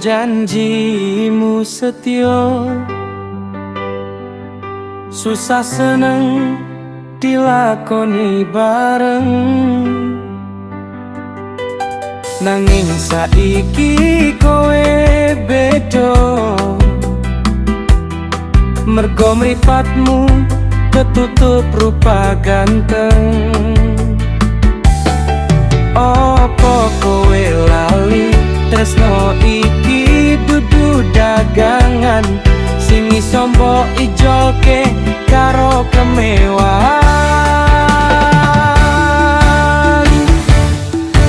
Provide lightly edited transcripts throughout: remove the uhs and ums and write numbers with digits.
janjimu setia, susah seneng dilakoni bareng. Nanging saiki kowe beda, mergo mripatmu ketutup rupa ganteng. Apa kowe lali tresno iki dudu dagangan sing iso mbok ijolke karo kemewahan.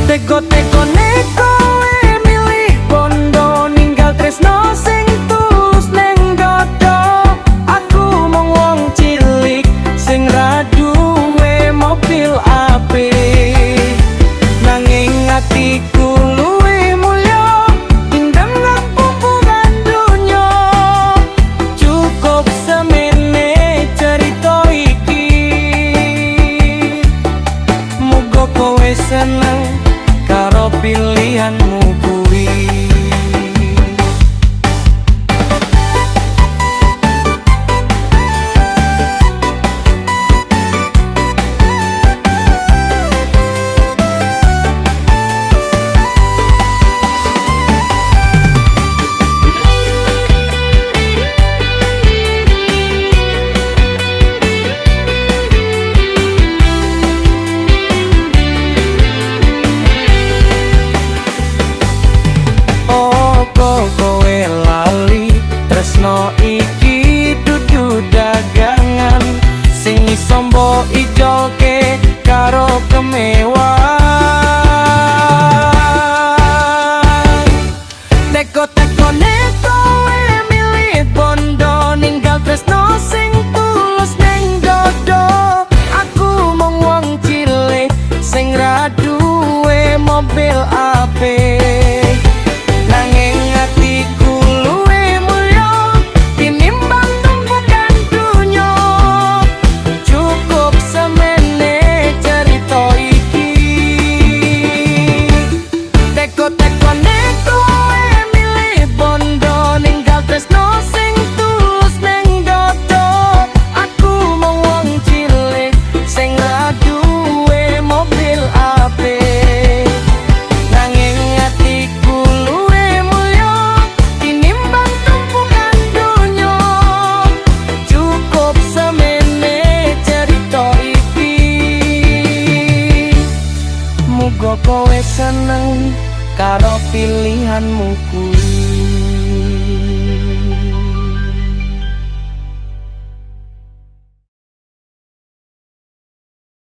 Teko-teko kowe milih bondo ninggal tresno sing tulus neng dodo. Aku mung wong cilik sing ra duwe mobil apik, nanging atiku luwih mulya tindang pumpukan dunya. Cukup semene cerita iki, muga kowe seneng karo pilihanmu kuwi. Kowe lali tresno iki dudu dagangan sing iso mbok ijolke karo kemewahan. Teko-tekone kowe milih bondo ninggal tresno sing tulus neng dodo. Aku mung wong cilik sing ra duwe mobil apik, nanging atiku luwih mulya tinimbang tumpukan dunya. Cukup semene cerita iki, teko-tekone kowe milih bondo ninggal tresno sing tulus neng dodo. Aku mung wong cilik sing ra duwe mobil apik, nanging atiku luwih mulya tinimbang tumpukan dunya. Cukup semene cerita iki, muga kowe seneng karo pilihanmu kuwi.